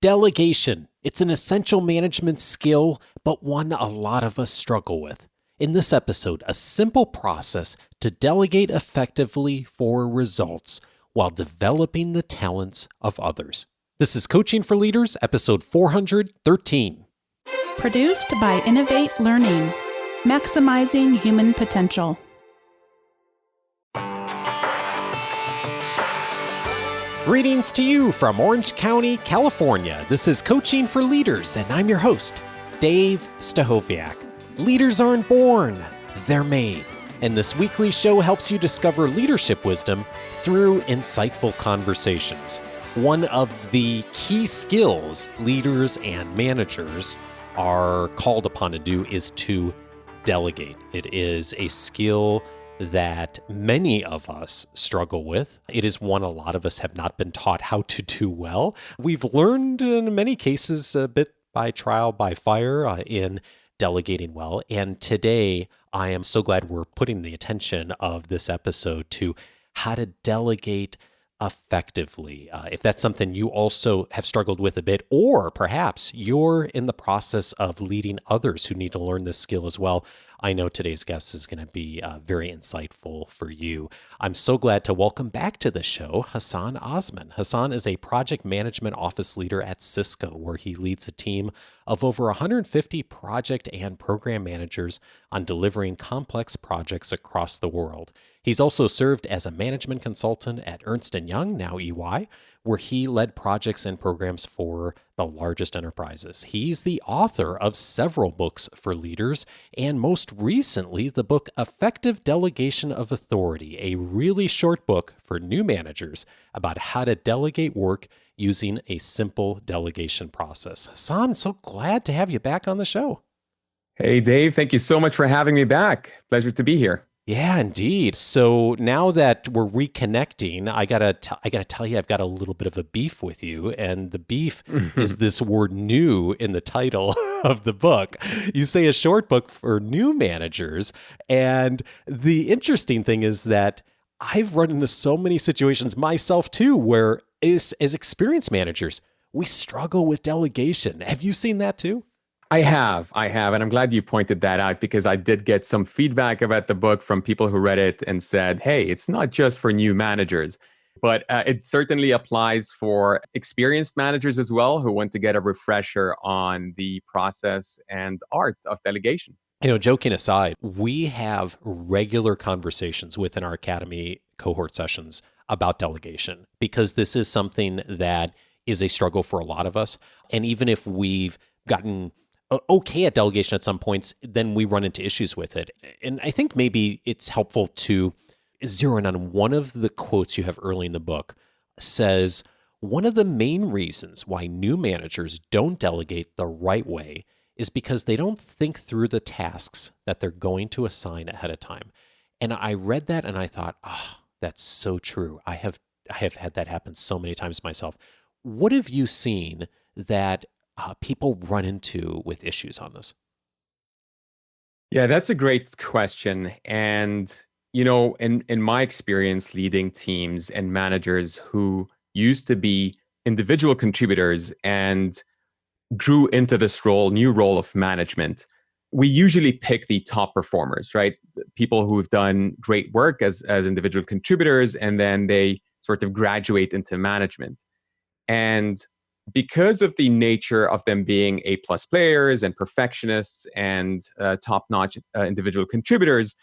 Delegation. It's an essential management skill, but one a lot of us struggle with. In this episode, a simple process to delegate effectively for results while developing the talents of others. This is Coaching for Leaders, episode 413. Produced by Innovate Learning, maximizing human potential. Greetings to you from Orange County, California. This is Coaching for Leaders, and I'm your host, Dave Stachowiak. Leaders aren't born, they're made. And this weekly show helps you discover leadership wisdom through insightful conversations. One of the key skills leaders and managers are called upon to do is to delegate. It is a skill that many of us struggle with. It is one a lot of us have not been taught how to do well. We've learned in many cases a bit by trial by fire in delegating well. And today I am so glad we're putting the attention of this episode to how to delegate effectively. If that's something you also have struggled with a bit, or perhaps you're in the process of leading others who need to learn this skill as well, I know today's guest is going to be very insightful for you. I'm so glad to welcome back to the show Hassan Osman. Hassan is a project management office leader at Cisco, where he leads a team of over 150 project and program managers on delivering complex projects across the world. He's also served as a management consultant at Ernst Young, now EY, where he led projects and programs for the largest enterprises. He's the author of several books for leaders, and most recently, the book Effective Delegation of Authority, a really short book for new managers about how to delegate work using a simple delegation process. Hassan, so glad to have you back on the show. Hey, Dave, thank you so much for having me back. Pleasure to be here. Yeah, indeed. So now that we're reconnecting, I gotta tell you, I've got a little bit of a beef with you, and the beef is this word "new" in the title of the book. You say a short book for new managers, and the interesting thing is that I've run into so many situations myself too, where as experienced managers, we struggle with delegation. Have you seen that too? I have, and I'm glad you pointed that out because I did get some feedback about the book from people who read it and said, hey, it's not just for new managers, but it certainly applies for experienced managers as well who want to get a refresher on the process and art of delegation. You know, joking aside, we have regular conversations within our Academy cohort sessions about delegation because this is something that is a struggle for a lot of us. And even if we've gotten okay at delegation at some points, then we run into issues with it. And I think maybe it's helpful to zero in on one of the quotes you have early in the book. Says, one of the main reasons why new managers don't delegate the right way is because they don't think through the tasks that they're going to assign ahead of time. And I read that and I thought, that's so true. I have had that happen so many times myself. What have you seen that people run into with issues on this? Yeah, that's a great question. And, you know, in my experience leading teams and managers who used to be individual contributors and grew into this new role of management, we usually pick the top performers, right? People who have done great work as individual contributors, and then they sort of graduate into management. And because of the nature of them being A-plus players and perfectionists and top-notch individual contributors,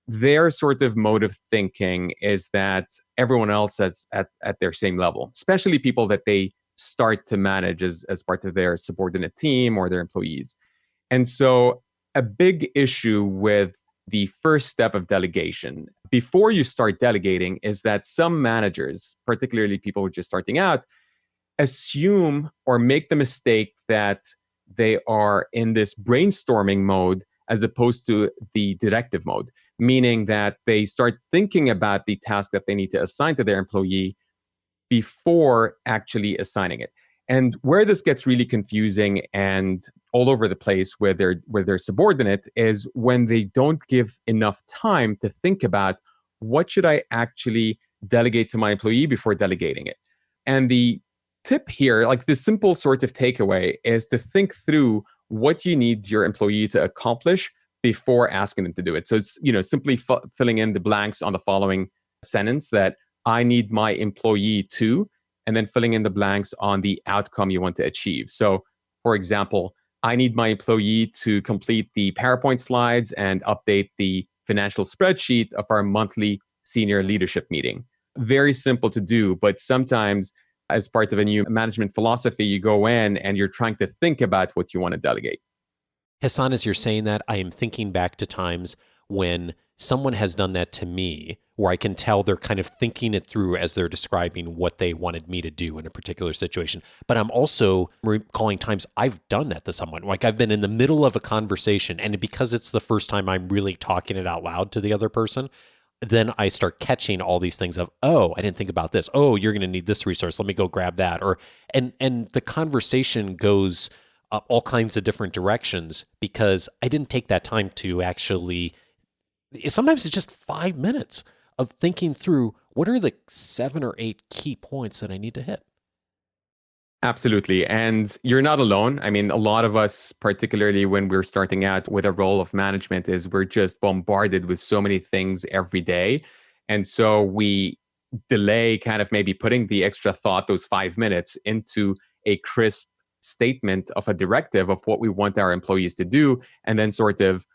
their sort of mode of thinking is that everyone else is at their same level, especially people that they start to manage as part of their subordinate team or their employees. And so a big issue with the first step of delegation before you start delegating is that some managers, particularly people who are just starting out, assume or make the mistake that they are in this brainstorming mode as opposed to the directive mode, meaning that they start thinking about the task that they need to assign to their employee before actually assigning it. And where this gets really confusing and all over the place with their subordinate is when they don't give enough time to think about what should I actually delegate to my employee before delegating it. And the tip here, like the simple sort of takeaway, is to think through what you need your employee to accomplish before asking them to do it. So it's, simply filling in the blanks on the following sentence that I need my employee to, and then filling in the blanks on the outcome you want to achieve. So, for example, I need my employee to complete the PowerPoint slides and update the financial spreadsheet of our monthly senior leadership meeting. Very simple to do, but sometimes as part of a new management philosophy, you go in and you're trying to think about what you want to delegate. Hassan, as you're saying that, I am thinking back to times when someone has done that to me, where I can tell they're kind of thinking it through as they're describing what they wanted me to do in a particular situation. But I'm also recalling times I've done that to someone. Like I've been in the middle of a conversation, and because it's the first time I'm really talking it out loud to the other person, then I start catching all these things of, oh, I didn't think about this. Oh, you're going to need this resource. Let me go grab that. And the conversation goes all kinds of different directions because I didn't take that time to actually. Sometimes it's just 5 minutes of thinking through what are the 7 or 8 key points that I need to hit. Absolutely. And you're not alone. I mean, a lot of us, particularly when we're starting out with a role of management, is we're just bombarded with so many things every day. And so we delay kind of maybe putting the extra thought, those 5 minutes, into a crisp statement of a directive of what we want our employees to do, and then sort of,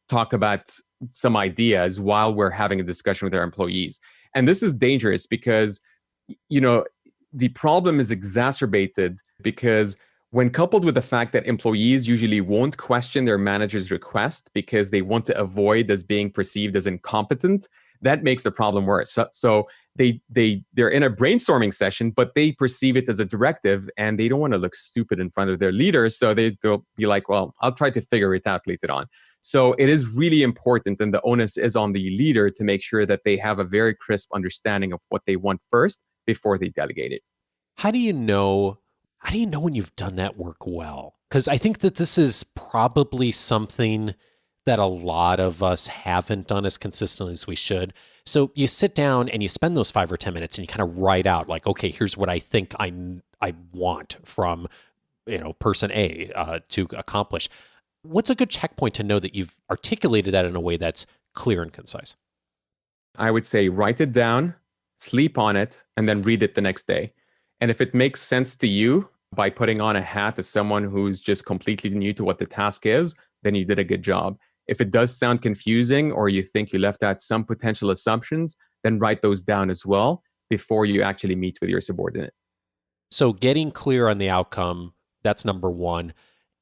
talk about some ideas while we're having a discussion with our employees. And this is dangerous because, the problem is exacerbated because when coupled with the fact that employees usually won't question their manager's request because they want to avoid as being perceived as incompetent, that makes the problem worse. So they're in a brainstorming session, but they perceive it as a directive and they don't want to look stupid in front of their leaders. So they go be like, well, I'll try to figure it out later on. So it is really important, and the onus is on the leader to make sure that they have a very crisp understanding of what they want first before they delegate it. How do you know when you've done that work well? Because I think that this is probably something that a lot of us haven't done as consistently as we should. So you sit down and you spend those 5 or 10 minutes and you kind of write out like, okay, here's what I think I want from person A to accomplish. What's a good checkpoint to know that you've articulated that in a way that's clear and concise? I would say write it down, sleep on it, and then read it the next day. And if it makes sense to you by putting on a hat of someone who's just completely new to what the task is, then you did a good job. If it does sound confusing or you think you left out some potential assumptions, then write those down as well before you actually meet with your subordinate. So getting clear on the outcome, that's number one.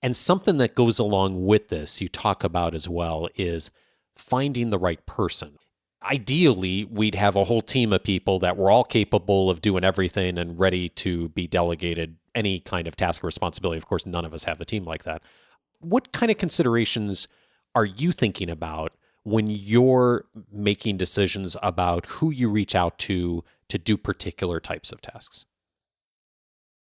And something that goes along with this, you talk about as well, is finding the right person. Ideally, we'd have a whole team of people that were all capable of doing everything and ready to be delegated any kind of task or responsibility. Of course, none of us have a team like that. What kind of considerations are you thinking about when you're making decisions about who you reach out to do particular types of tasks?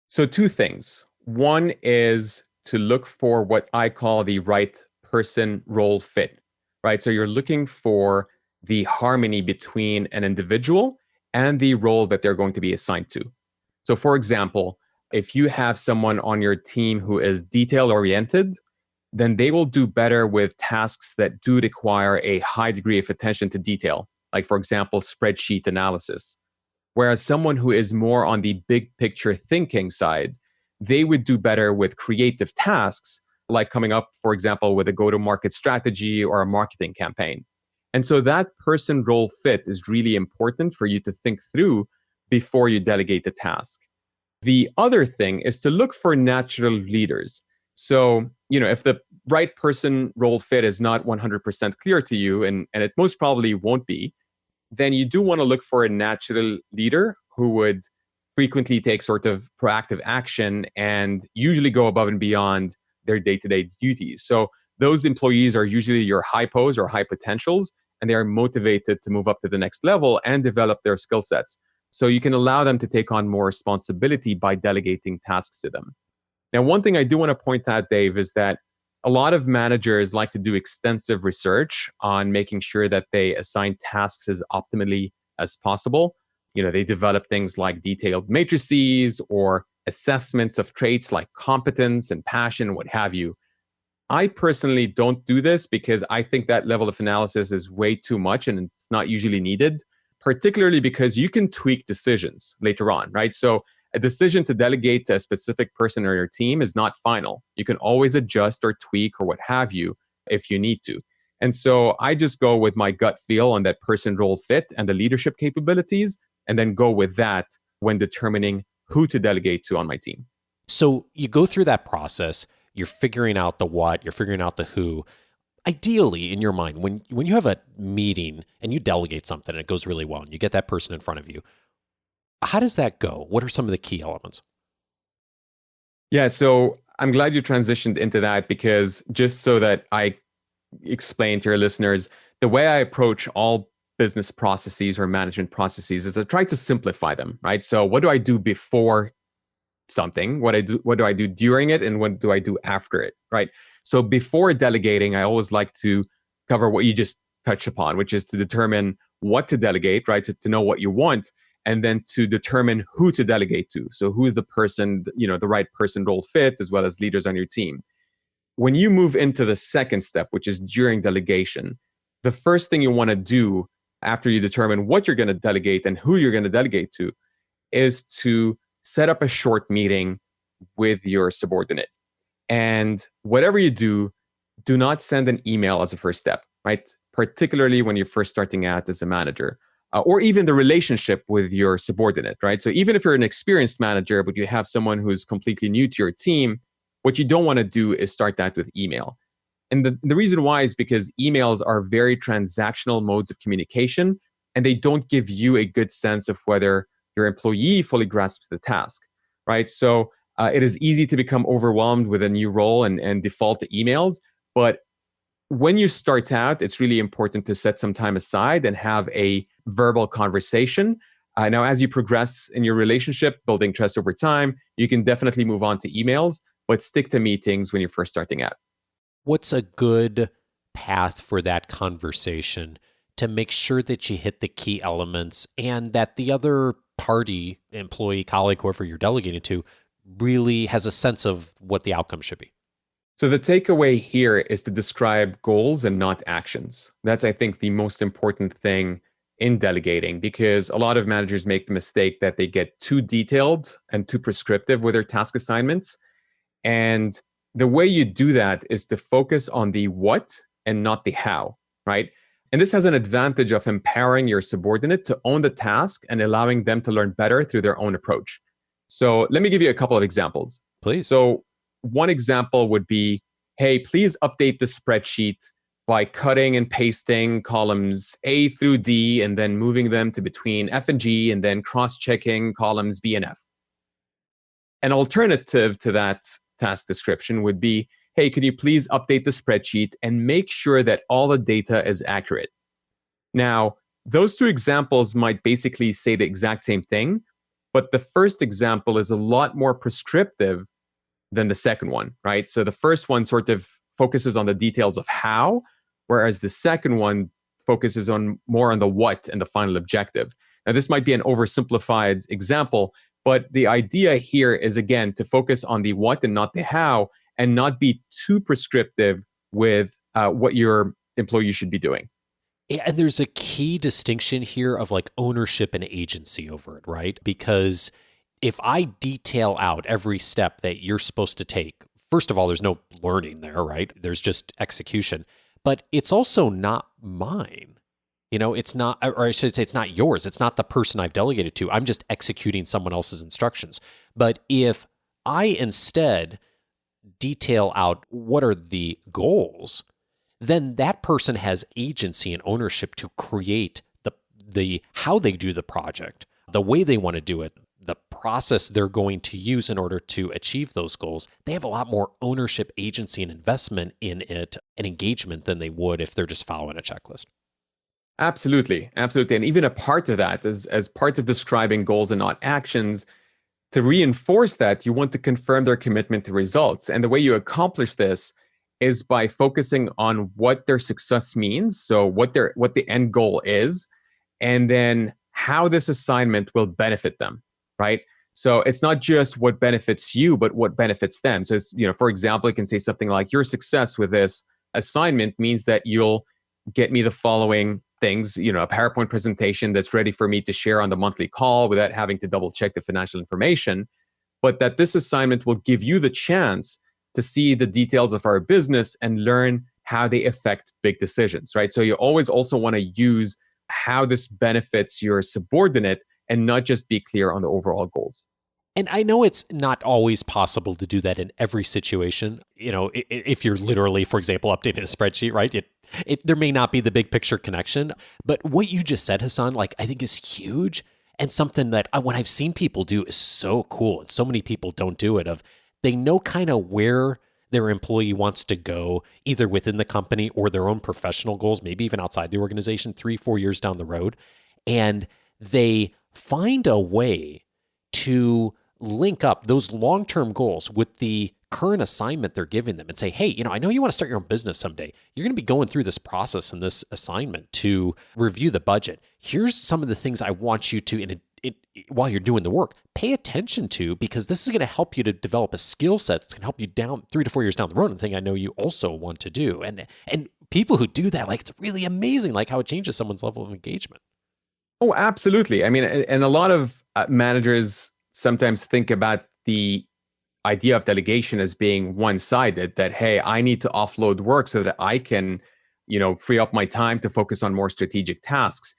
So 2 things. One is to look for what I call the right person role fit, right? So you're looking for the harmony between an individual and the role that they're going to be assigned to. So for example, if you have someone on your team who is detail oriented, then they will do better with tasks that do require a high degree of attention to detail, like for example, spreadsheet analysis. Whereas someone who is more on the big picture thinking side, they would do better with creative tasks, like coming up, for example, with a go-to-market strategy or a marketing campaign. And so that person role fit is really important for you to think through before you delegate the task. The other thing is to look for natural leaders. So, if the right person role fit is not 100% clear to you, and it most probably won't be, then you do want to look for a natural leader who would frequently take sort of proactive action and usually go above and beyond their day-to-day duties. So those employees are usually your high pos or high potentials, and they are motivated to move up to the next level and develop their skill sets. So you can allow them to take on more responsibility by delegating tasks to them. Now, one thing I do want to point out, Dave, is that a lot of managers like to do extensive research on making sure that they assign tasks as optimally as possible. They develop things like detailed matrices or assessments of traits like competence and passion, what have you. I personally don't do this because I think that level of analysis is way too much and it's not usually needed, particularly because you can tweak decisions later on, right? So a decision to delegate to a specific person or your team is not final. You can always adjust or tweak or what have you if you need to. And so I just go with my gut feel on that person role fit and the leadership capabilities, and then go with that when determining who to delegate to on my team. So you go through that process, you're figuring out the what, you're figuring out the who. Ideally, in your mind, when you have a meeting and you delegate something and it goes really well and you get that person in front of you, how does that go? What are some of the key elements? Yeah, so I'm glad you transitioned into that, because just so that I explain to your listeners, the way I approach all business processes or management processes is I try to simplify them, right? So what do I do before something? What do I do during it? And what do I do after it, right? So before delegating, I always like to cover what you just touched upon, which is to determine what to delegate, right? To know what you want, and then to determine who to delegate to. So who is the person, the right person role fit, as well as leaders on your team. When you move into the second step, which is during delegation, the first thing you want to do after you determine what you're going to delegate and who you're going to delegate to is to set up a short meeting with your subordinate. And whatever you do not send an email as a first step, right? Particularly when you're first starting out as a manager, or even the relationship with your subordinate, right? So even if you're an experienced manager, but you have someone who's completely new to your team, what you don't want to do is start that with email. And the reason why is because emails are very transactional modes of communication, and they don't give you a good sense of whether your employee fully grasps the task, right? So it is easy to become overwhelmed with a new role and default to emails. But when you start out, it's really important to set some time aside and have a verbal conversation. Now, as you progress in your relationship, building trust over time, you can definitely move on to emails, but stick to meetings when you're first starting out. What's a good path for that conversation to make sure that you hit the key elements and that the other party, employee, colleague, whoever you're delegating to, really has a sense of what the outcome should be? So the takeaway here is to describe goals and not actions. That's, I think, the most important thing in delegating, because a lot of managers make the mistake that they get too detailed and too prescriptive with their task assignments. And the way you do that is to focus on the what and not the how, right? And this has an advantage of empowering your subordinate to own the task and allowing them to learn better through their own approach. So let me give you a couple of examples. Please. So one example would be, hey, please update the spreadsheet by cutting and pasting columns A through D and then moving them to between F and G and then cross-checking columns B and F. An alternative to that task description would be, hey, could you please update the spreadsheet and make sure that all the data is accurate? Now, those two examples might basically say the exact same thing, but the first example is a lot more prescriptive than the second one, right? So the first one sort of focuses on the details of how, whereas the second one focuses more on the what and the final objective. Now, this might be an oversimplified example, but the idea here is, again, to focus on the what and not the how, and not be too prescriptive with what your employee should be doing. Yeah, and there's a key distinction here of like ownership and agency over it, right? Because if I detail out every step that you're supposed to take, first of all, there's no learning there, right? There's just execution. But it's also not mine. It's not, or I should say it's not yours. It's not the person I've delegated to. I'm just executing someone else's instructions. But if I instead detail out what are the goals, then that person has agency and ownership to create the how they do the project, the way they want to do it, the process they're going to use in order to achieve those goals. They have a lot more ownership, agency, and investment in it and engagement than they would if they're just following a checklist. Absolutely. Absolutely. And even a part of that is, as part of describing goals and not actions, to reinforce that, you want to confirm their commitment to results. And the way you accomplish this is by focusing on what their success means. So what the end goal is, and then how this assignment will benefit them, right? So it's not just what benefits you, but what benefits them. So, for example, it can say something like, your success with this assignment means that you'll get me the following things, a PowerPoint presentation that's ready for me to share on the monthly call without having to double check the financial information. But that this assignment will give you the chance to see the details of our business and learn how they affect big decisions, right? So you always also want to use how this benefits your subordinate and not just be clear on the overall goals. And I know it's not always possible to do that in every situation. If you're literally, for example, updating a spreadsheet, right? There may not be the big picture connection, but what you just said, Hassan, I think is huge and something that when I've seen people do is so cool. And so many people don't do it. They know kind of where their employee wants to go, either within the company or their own professional goals, maybe even outside the organization, 3-4 years down the road. And they find a way to link up those long-term goals with the current assignment they're giving them and say, hey, I know you want to start your own business someday. You're going to be going through this process and this assignment to review the budget. Here's some of the things I want you to, while you're doing the work, pay attention to, because this is going to help you to develop a skill set that's going to help you down 3 to 4 years down the road, and the thing I know you also want to do. And people who do that, it's really amazing, how it changes someone's level of engagement. Oh, absolutely. I mean, and a lot of managers sometimes think about the idea of delegation as being one-sided, that, hey, I need to offload work so that I can, free up my time to focus on more strategic tasks.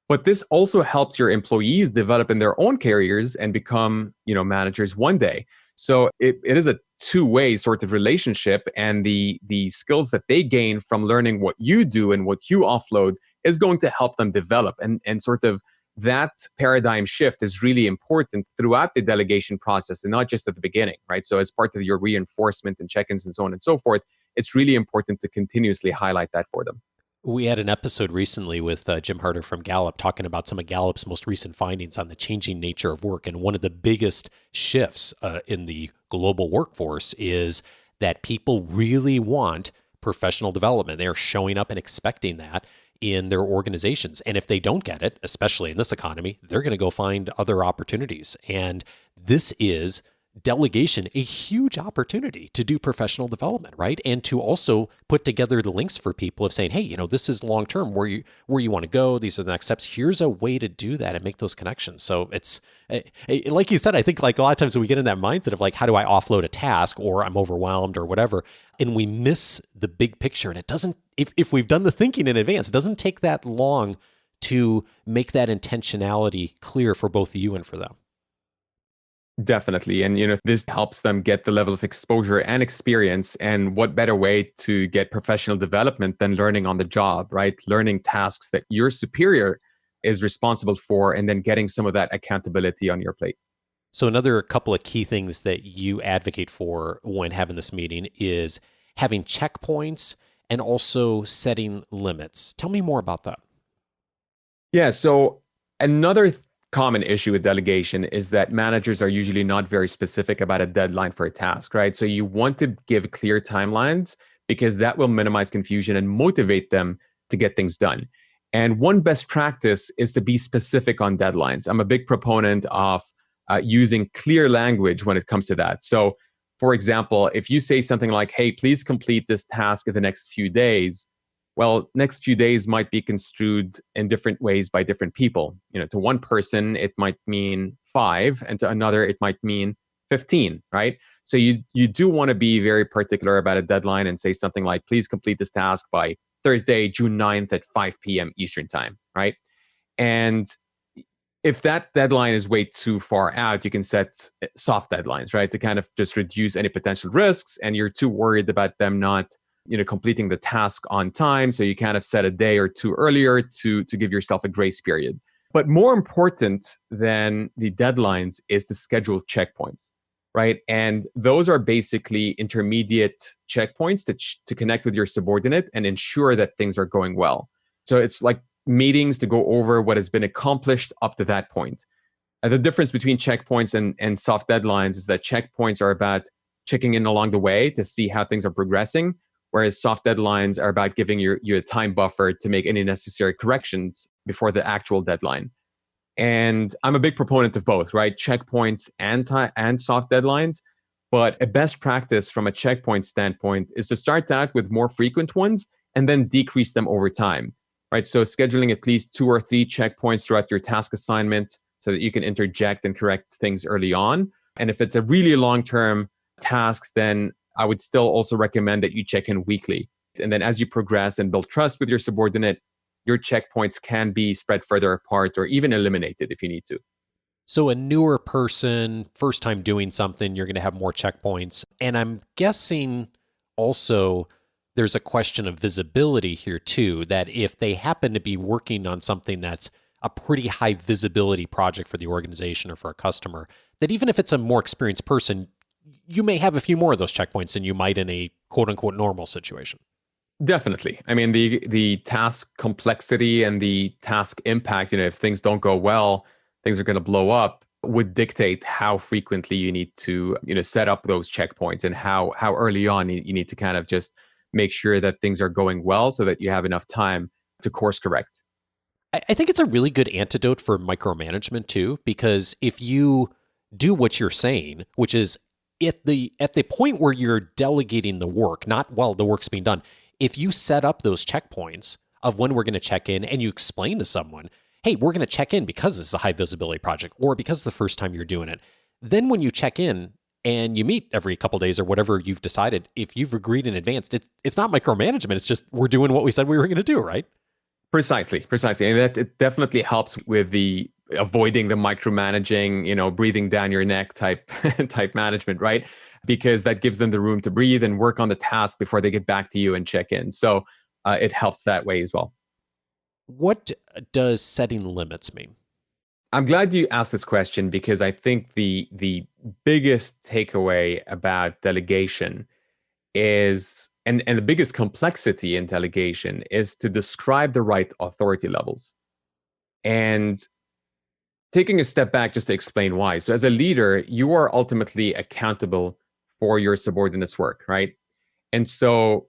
But this also helps your employees develop in their own careers and become, managers one day. So it is a two-way sort of relationship, and the skills that they gain from learning what you do and what you offload is going to help them develop. And sort of that paradigm shift is really important throughout the delegation process and not just at the beginning, right? So as part of your reinforcement and check-ins and so on and so forth, it's really important to continuously highlight that for them. We had an episode recently with Jim Harder from Gallup talking about some of Gallup's most recent findings on the changing nature of work. And one of the biggest shifts in the global workforce is that people really want professional development. They're showing up and expecting that in their organizations. And if they don't get it, especially in this economy, they're going to go find other opportunities. And this is delegation, a huge opportunity to do professional development, right? And to also put together the links for people of saying, hey, this is long-term where you want to go. These are the next steps. Here's a way to do that and make those connections. So it's like you said, I think a lot of times we get in that mindset of how do I offload a task, or I'm overwhelmed or whatever, and we miss the big picture. And it doesn't, if we've done the thinking in advance, it doesn't take that long to make that intentionality clear for both you and for them. Definitely. And, this helps them get the level of exposure and experience. And what better way to get professional development than learning on the job, right? Learning tasks that your superior is responsible for, and then getting some of that accountability on your plate. So another couple of key things that you advocate for when having this meeting is having checkpoints and also setting limits. Tell me more about that. Yeah. So another common issue with delegation is that managers are usually not very specific about a deadline for a task, right? So you want to give clear timelines, because that will minimize confusion and motivate them to get things done. And one best practice is to be specific on deadlines. I'm a big proponent of using clear language when it comes to that. So, for example, if you say something like, hey, please complete this task in the next few days, well, next few days might be construed in different ways by different people. To one person, it might mean 5, and to another, it might mean 15, right? So you do want to be very particular about a deadline and say something like, please complete this task by Thursday, June 9th at 5 p.m. Eastern time, right? And if that deadline is way too far out, you can set soft deadlines, right? To kind of just reduce any potential risks, and you're too worried about them not completing the task on time. So you kind of set a day or two earlier to give yourself a grace period. But more important than the deadlines is the scheduled checkpoints, right? And those are basically intermediate checkpoints to connect with your subordinate and ensure that things are going well. So it's like meetings to go over what has been accomplished up to that point. And the difference between checkpoints and soft deadlines is that checkpoints are about checking in along the way to see how things are progressing, whereas soft deadlines are about giving you a time buffer to make any necessary corrections before the actual deadline. And I'm a big proponent of both, right? Checkpoints and soft deadlines. But a best practice from a checkpoint standpoint is to start out with more frequent ones and then decrease them over time, right? So scheduling at least 2 or 3 checkpoints throughout your task assignment so that you can interject and correct things early on. And if it's a really long-term task, then I would still also recommend that you check in weekly. And then as you progress and build trust with your subordinate, your checkpoints can be spread further apart or even eliminated if you need to. So a newer person, first time doing something, you're going to have more checkpoints. And I'm guessing also there's a question of visibility here too, that if they happen to be working on something that's a pretty high visibility project for the organization or for a customer, that even if it's a more experienced person, you may have a few more of those checkpoints than you might in a quote unquote normal situation. Definitely. I mean, the task complexity and the task impact, if things don't go well, things are going to blow up, would dictate how frequently you need to, set up those checkpoints and how early on you need to kind of just make sure that things are going well so that you have enough time to course correct. I think it's a really good antidote for micromanagement too, because if you do what you're saying, which is at the point where you're delegating the work, not while the work's being done, if you set up those checkpoints of when we're going to check in and you explain to someone, hey, we're going to check in because this is a high visibility project or because it's the first time you're doing it. Then when you check in and you meet every couple of days or whatever you've decided, if you've agreed in advance, it's not micromanagement. It's just we're doing what we said we were going to do, right? Precisely. And it definitely helps with the avoiding the micromanaging, breathing down your neck type management, right? Because that gives them the room to breathe and work on the task before they get back to you and check in. So it helps that way as well. What does setting limits mean? I'm glad you asked this question because I think the biggest takeaway about delegation is, and the biggest complexity in delegation is to describe the right authority levels. And taking a step back just to explain why. So as a leader, you are ultimately accountable for your subordinates' work, right? And so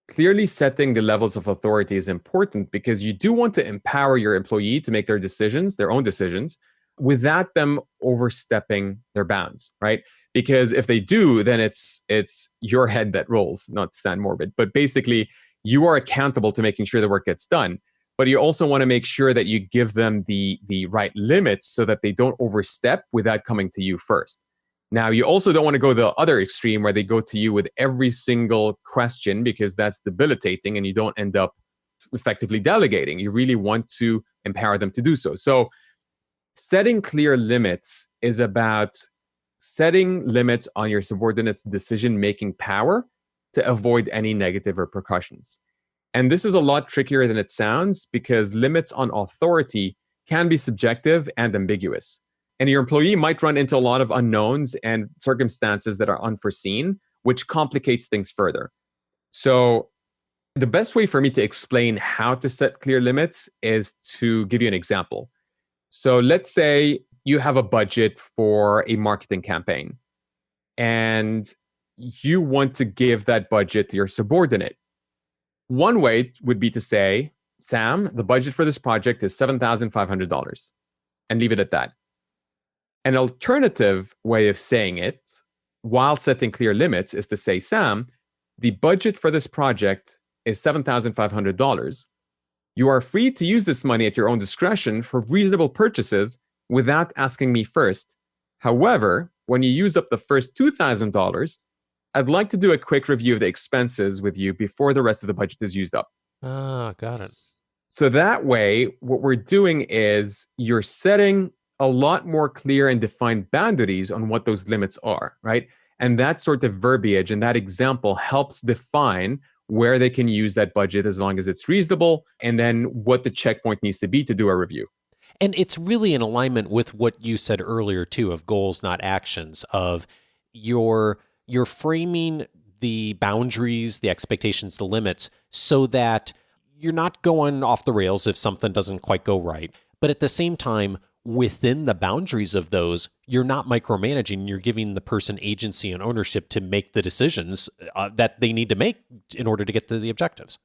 clearly setting the levels of authority is important because you do want to empower your employee to make their decisions, their own decisions, without them overstepping their bounds, right? Because if they do, then it's your head that rolls, not to sound morbid, but basically you are accountable to making sure the work gets done. But you also want to make sure that you give them the right limits so that they don't overstep without coming to you first. Now, you also don't want to go the other extreme where they go to you with every single question because that's debilitating and you don't end up effectively delegating. You really want to empower them to do so. So setting clear limits is about setting limits on your subordinates' decision-making power to avoid any negative repercussions. And this is a lot trickier than it sounds because limits on authority can be subjective and ambiguous. And your employee might run into a lot of unknowns and circumstances that are unforeseen, which complicates things further. So the best way for me to explain how to set clear limits is to give you an example. So let's say you have a budget for a marketing campaign and you want to give that budget to your subordinate. One way would be to say, Sam, the budget for this project is $7,500 and leave it at that. An alternative way of saying it, while setting clear limits, is to say, Sam, the budget for this project is $7,500. You are free to use this money at your own discretion for reasonable purchases without asking me first. However, when you use up the first $2,000, I'd like to do a quick review of the expenses with you before the rest of the budget is used up. Ah, got it. So that way, what we're doing is you're setting a lot more clear and defined boundaries on what those limits are, right? And that sort of verbiage and that example helps define where they can use that budget as long as it's reasonable, and then what the checkpoint needs to be to do a review. And it's really in alignment with what you said earlier, too, of goals, not actions, of you're framing the boundaries, the expectations, the limits, so that you're not going off the rails if something doesn't quite go right. But at the same time, within the boundaries of those, you're not micromanaging. You're giving the person agency and ownership to make the decisions that they need to make in order to get to the objectives.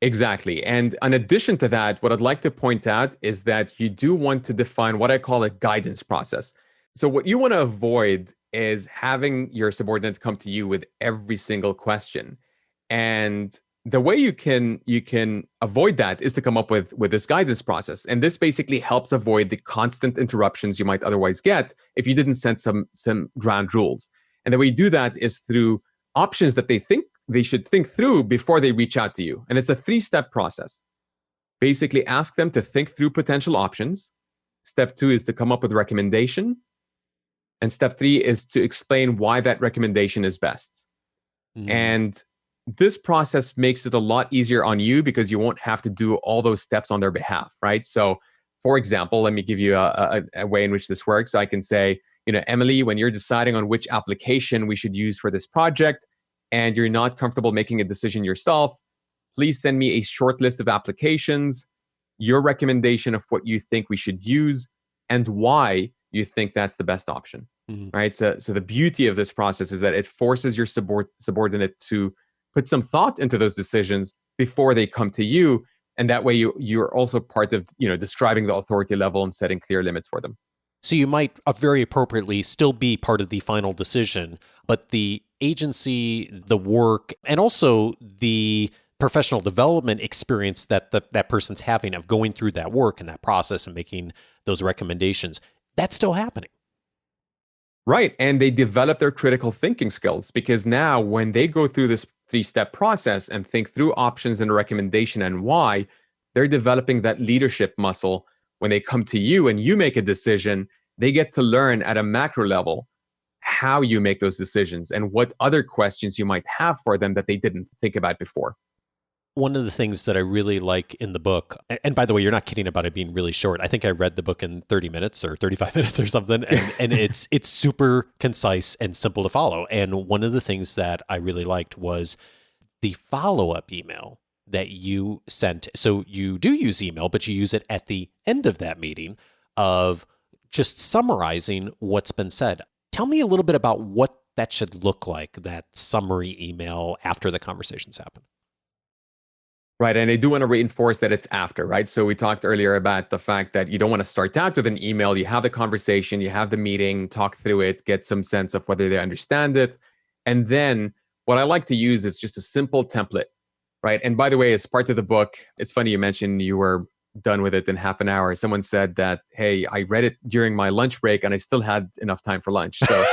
Exactly. And in addition to that, what I'd like to point out is that you do want to define what I call a guidance process. So what you want to avoid is having your subordinate come to you with every single question. And the way you can avoid that is to come up with this guidance process. And this basically helps avoid the constant interruptions you might otherwise get if you didn't set some ground rules. And the way you do that is through options that they think they should think through before they reach out to you. And it's a 3-step process. Basically, ask them to think through potential options. Step 2 is to come up with a recommendation. And step 3 is to explain why that recommendation is best. And this process makes it a lot easier on you because you won't have to do all those steps on their behalf, right? So, for example, let me give you a way in which this works. I can say, Emily, when you're deciding on which application we should use for this project, and you're not comfortable making a decision yourself, please send me a short list of applications, your recommendation of what you think we should use, and why you think that's the best option, right? So the beauty of this process is that it forces your subordinate to put some thought into those decisions before they come to you. And that way you're also part of, describing the authority level and setting clear limits for them. So you might very appropriately still be part of the final decision, but the agency, the work, and also the professional development experience that that person's having of going through that work and that process and making those recommendations, that's still happening. Right. And they develop their critical thinking skills because now when they go through this 3-step process and think through options and recommendation and why, they're developing that leadership muscle. When they come to you and you make a decision, they get to learn at a macro level how you make those decisions and what other questions you might have for them that they didn't think about before. One of the things that I really like in the book, and by the way, you're not kidding about it being really short. I think I read the book in 30 minutes or 35 minutes or something, and it's super concise and simple to follow. And one of the things that I really liked was the follow-up email that you sent. So you do use email, but you use it at the end of that meeting of just summarizing what's been said. Tell me a little bit about what that should look like, that summary email after the conversations happen. Right. And I do want to reinforce that it's after, right? So we talked earlier about the fact that you don't want to start out with an email. You have the conversation, you have the meeting, talk through it, get some sense of whether they understand it. And then what I like to use is just a simple template, right? And by the way, as part of the book, it's funny you mentioned you were done with it in half an hour. Someone said that, hey, I read it during my lunch break and I still had enough time for lunch. So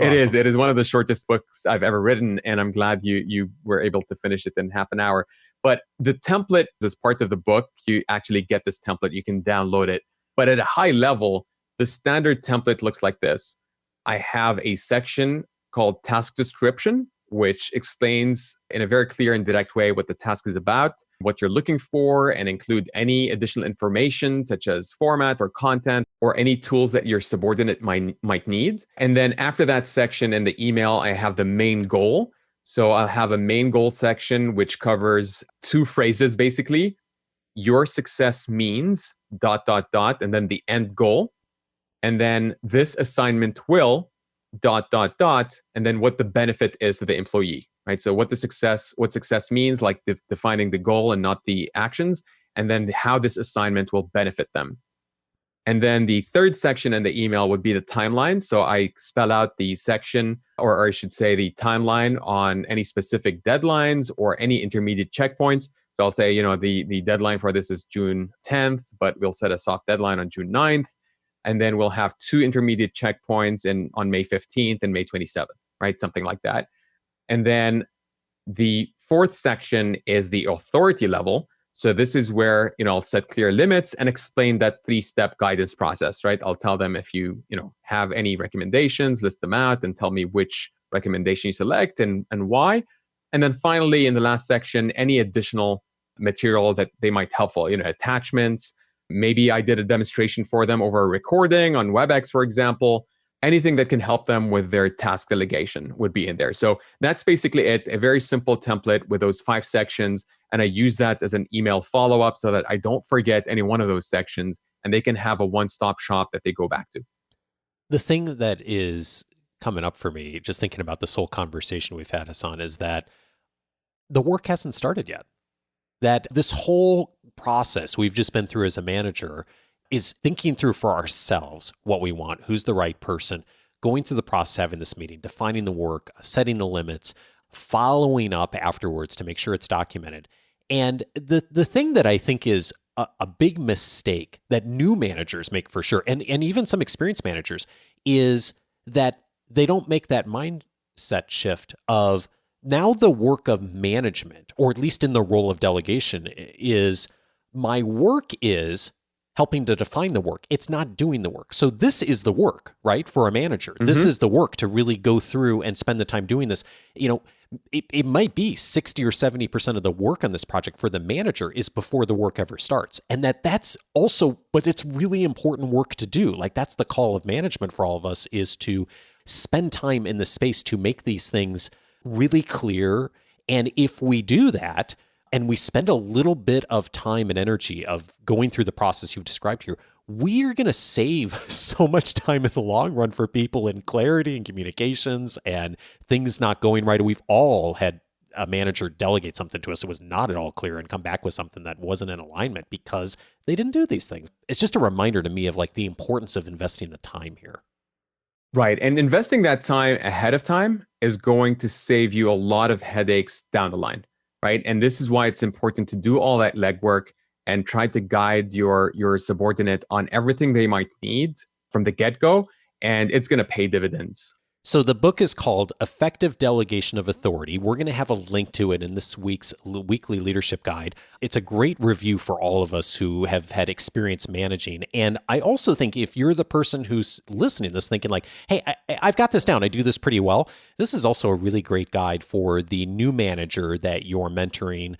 it is one of the shortest books I've ever written. And I'm glad you were able to finish it in half an hour. But the template is part of the book. You actually get this template. You can download it. But at a high level, the standard template looks like this. I have a section called task description, which explains in a very clear and direct way what the task is about, what you're looking for, and include any additional information such as format or content or any tools that your subordinate might need. And then after that section in the email, I have the main goal. So I'll have a main goal section, which covers 2 phrases, basically. Your success means ... and then the end goal. And then this assignment will ... and then what the benefit is to the employee, right? So what success means, like defining the goal and not the actions, and then how this assignment will benefit them. And then the third section in the email would be the timeline. So I spell out the section, or I should say the timeline on any specific deadlines or any intermediate checkpoints. So I'll say, the deadline for this is June 10th, but we'll set a soft deadline on June 9th. And then we'll have 2 intermediate checkpoints on May 15th and May 27th, right? Something like that. And then the fourth section is the authority level. So this is where, I'll set clear limits and explain that 3-step guidance process, right? I'll tell them if you have any recommendations, list them out and tell me which recommendation you select and why. And then finally, in the last section, any additional material that they might helpful, attachments. Maybe I did a demonstration for them over a recording on WebEx, for example. Anything that can help them with their task delegation would be in there. So that's basically it, a very simple template with those 5 sections. And I use that as an email follow-up so that I don't forget any one of those sections and they can have a one-stop shop that they go back to. The thing that is coming up for me, just thinking about this whole conversation we've had, Hassan, is that the work hasn't started yet. that this whole process we've just been through as a manager is thinking through for ourselves what we want, who's the right person, going through the process, having this meeting, defining the work, setting the limits, following up afterwards to make sure it's documented. And the thing that I think is a big mistake that new managers make for sure, and even some experienced managers, is that they don't make that mindset shift of now the work of management, or at least in the role of delegation, is my work is helping to define the work. It's not doing the work. So this is the work, right? For a manager, this is the work to really go through and spend the time doing this. It might be 60 or 70% of the work on this project for the manager is before the work ever starts. And that's also, but it's really important work to do. Like that's the call of management for all of us, is to spend time in the space to make these things really clear. And if we do that, and we spend a little bit of time and energy of going through the process you've described here, we are going to save so much time in the long run for people in clarity and communications and things not going right. We've all had a manager delegate something to us that was not at all clear and come back with something that wasn't in alignment because they didn't do these things. It's just a reminder to me of like the importance of investing the time here. Right. And investing that time ahead of time is going to save you a lot of headaches down the line. Right. And this is why it's important to do all that legwork and try to guide your subordinate on everything they might need from the get-go, and it's going to pay dividends. So the book is called Effective Delegation of Authority. We're going to have a link to it in this week's weekly leadership guide. It's a great review for all of us who have had experience managing. And I also think if you're the person who's listening to this thinking like, hey, I've got this down, I do this pretty well, this is also a really great guide for the new manager that you're mentoring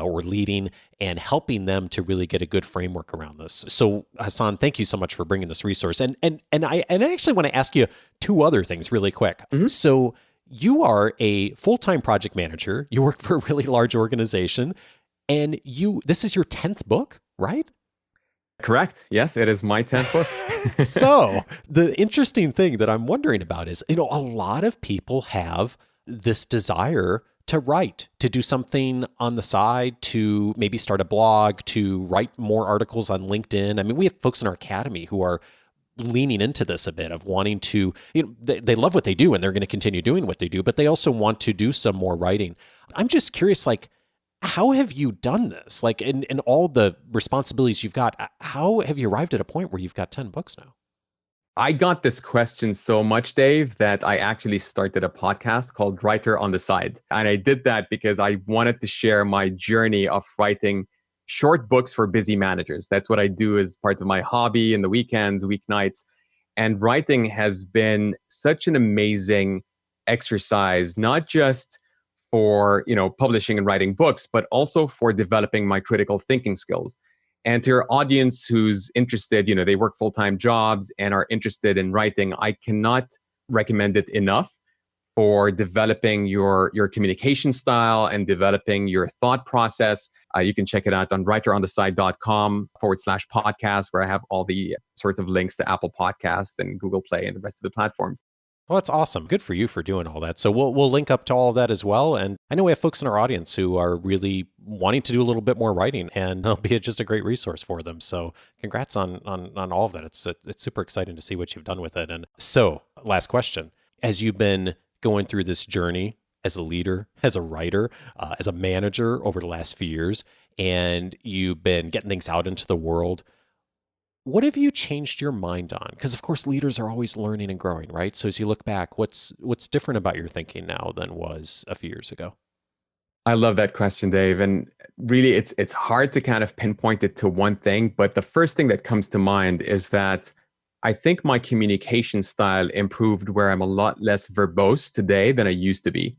or leading and helping them to really get a good framework around this. So Hassan, thank you so much for bringing this resource. And I actually want to ask you two other things really quick. Mm-hmm. So you are a full-time project manager. You work for a really large organization, and this is your 10th book, right? Correct. Yes, it is my 10th book. So the interesting thing that I'm wondering about is, a lot of people have this desire to write, to do something on the side, to maybe start a blog, to write more articles on LinkedIn. I mean, we have folks in our academy who are leaning into this a bit of wanting to, they love what they do and they're going to continue doing what they do, but they also want to do some more writing. I'm just curious, like, how have you done this? Like in all the responsibilities you've got, how have you arrived at a point where you've got 10 books now? I got this question so much, Dave, that I actually started a podcast called Writer on the Side. And I did that because I wanted to share my journey of writing short books for busy managers. That's what I do as part of my hobby in the weekends, weeknights. And writing has been such an amazing exercise, not just for, publishing and writing books, but also for developing my critical thinking skills. And to your audience who's interested, they work full-time jobs and are interested in writing, I cannot recommend it enough for developing your communication style and developing your thought process. You can check it out on writerontheside.com/podcast, where I have all the sorts of links to Apple Podcasts and Google Play and the rest of the platforms. Well, that's awesome. Good for you for doing all that. So we'll link up to all of that as well. And I know we have folks in our audience who are really wanting to do a little bit more writing, and it'll be just a great resource for them. So congrats on all of that. It's super exciting to see what you've done with it. And so last question, as you've been going through this journey as a leader, as a writer, as a manager over the last few years, and you've been getting things out into the world, what have you changed your mind on? Because of course, leaders are always learning and growing, right? So as you look back, what's different about your thinking now than was a few years ago? I love that question, Dave. And really, it's hard to kind of pinpoint it to one thing. But the first thing that comes to mind is that I think my communication style improved, where I'm a lot less verbose today than I used to be.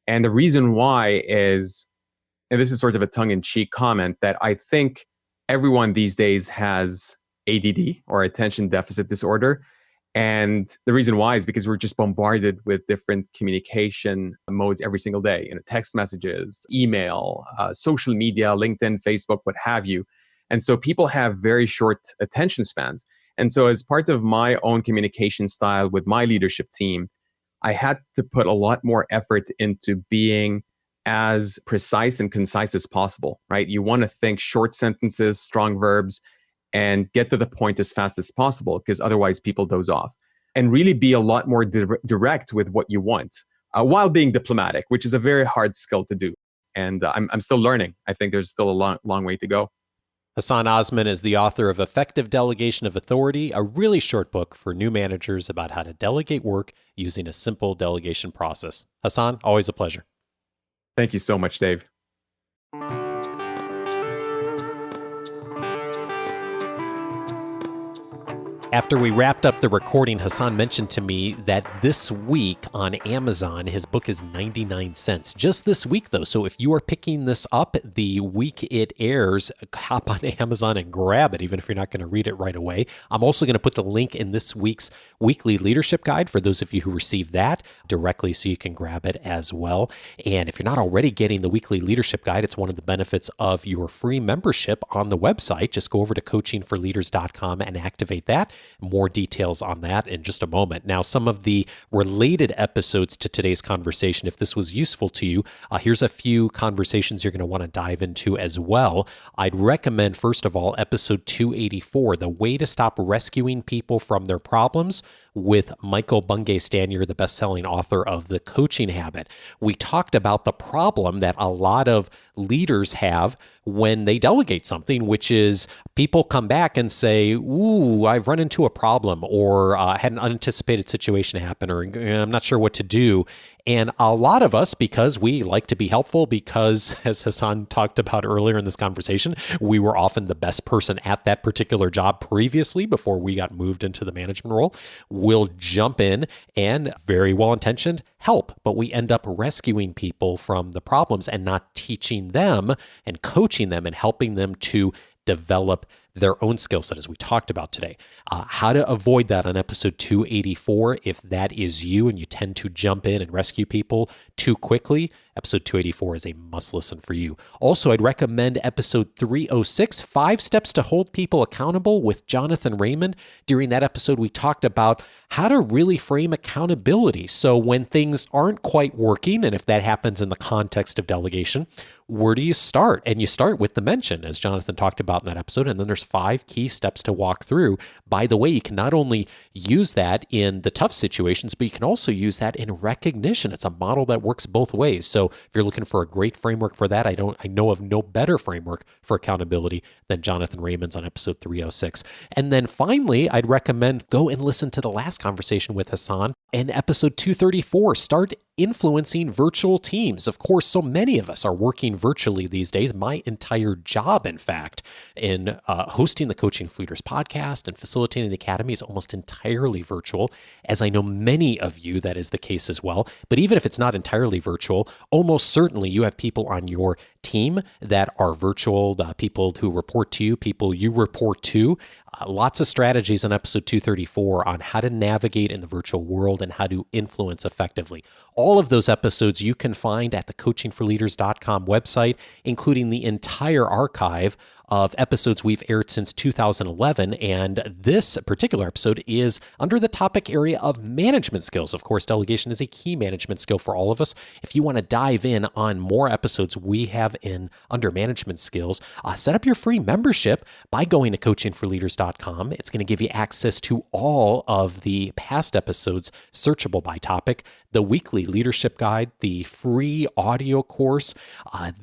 And the reason why is, and this is sort of a tongue-in-cheek comment, that I think everyone these days has ADD, or attention deficit disorder. And the reason why is because we're just bombarded with different communication modes every single day, text messages, email, social media, LinkedIn, Facebook, what have you. And so people have very short attention spans. And so as part of my own communication style with my leadership team, I had to put a lot more effort into being as precise and concise as possible, right? You want to think short sentences, strong verbs, and get to the point as fast as possible, because otherwise people doze off. And really be a lot more direct with what you want, while being diplomatic, which is a very hard skill to do. And I'm still learning. I think there's still a long way to go. Hassan Osman is the author of Effective Delegation of Authority, a really short book for new managers about how to delegate work using a simple delegation process. Hassan, always a pleasure. Thank you so much, Dave. After we wrapped up the recording, Hassan mentioned to me that this week on Amazon, his book is 99 cents. Just this week, though. So if you are picking this up the week it airs, hop on Amazon and grab it, even if you're not going to read it right away. I'm also going to put the link in this week's weekly leadership guide for those of you who receive that directly so you can grab it as well. And if you're not already getting the weekly leadership guide, it's one of the benefits of your free membership on the website. Just go over to coachingforleaders.com and activate that. More details on that in just a moment. Now, some of the related episodes to today's conversation, if this was useful to you, here's a few conversations you're going to want to dive into as well. I'd recommend, first of all, episode 284, The Way to Stop Rescuing People from Their Problems, with Michael Bungay Stanier, the best-selling author of The Coaching Habit. We talked about the problem that a lot of leaders have when they delegate something, which is people come back and say, ooh, I've run into a problem, or had an unanticipated situation happen, or I'm not sure what to do. And a lot of us, because we like to be helpful, because as Hassan talked about earlier in this conversation, we were often the best person at that particular job previously before we got moved into the management role, we'll jump in and, very well-intentioned, help. But we end up rescuing people from the problems and not teaching them and coaching them and helping them to develop their own skill set, as we talked about today. How to avoid that on episode 284. If that is you and you tend to jump in and rescue people too quickly, episode 284 is a must listen for you. Also, I'd recommend episode 306, 5 Steps to Hold People Accountable, with Jonathan Raymond. During that episode, we talked about how to really frame accountability. So when things aren't quite working, and if that happens in the context of delegation, where do you start? And you start with the mention, as Jonathan talked about in that episode, and then there's 5 key steps to walk through. By the way, you can not only use that in the tough situations, but you can also use that in recognition. It's a model that works both ways. So if you're looking for a great framework for that, I know of no better framework for accountability than Jonathan Raymond's on episode 306. And then finally, I'd recommend go and listen to the last conversation with Hassan in episode 234, Start Influencing Virtual Teams. Of course, so many of us are working virtually these days. My entire job, in fact, in hosting the Coaching for Leaders podcast and facilitating the Academy is almost entirely virtual. As I know many of you, that is the case as well. But even if it's not entirely virtual, almost certainly you have people on your team that are virtual, people who report to you, people you report to. Lots of strategies in episode 234 on how to navigate in the virtual world and how to influence effectively. All of those episodes you can find at the coachingforleaders.com website, including the entire archive of episodes we've aired since 2011. And this particular episode is under the topic area of management skills. Of course, delegation is a key management skill for all of us. If you want to dive in on more episodes we have in under management skills, set up your free membership by going to coachingforleaders.com. It's going to give you access to all of the past episodes, searchable by topic, the weekly leadership guide, the free audio course,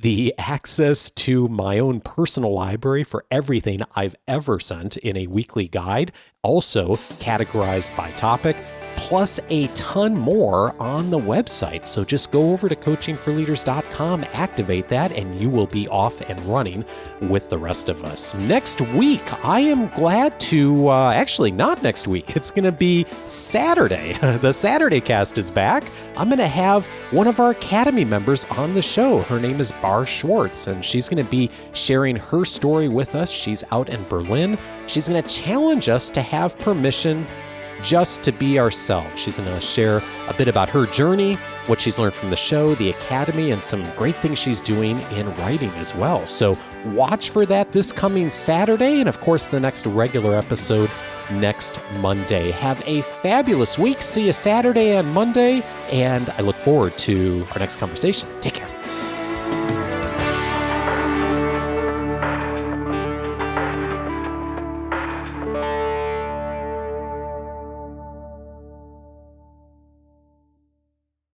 the access to my own personal library for everything I've ever sent in a weekly guide, also categorized by topic, plus a ton more on the website. So just go over to coachingforleaders.com, activate that, and you will be off and running with the rest of us. Next week, I am glad to, actually not next week, it's going to be Saturday. The Saturday cast is back. I'm going to have one of our Academy members on the show. Her name is Bar Schwartz, and she's going to be sharing her story with us. She's out in Berlin. She's going to challenge us to have permission just to be ourselves. She's going to share a bit about her journey, what she's learned from the show, the Academy, and some great things she's doing in writing as well. So watch for that this coming Saturday, and of course the next regular episode next Monday. Have a fabulous week. See you Saturday and Monday, and I look forward to our next conversation. Take care.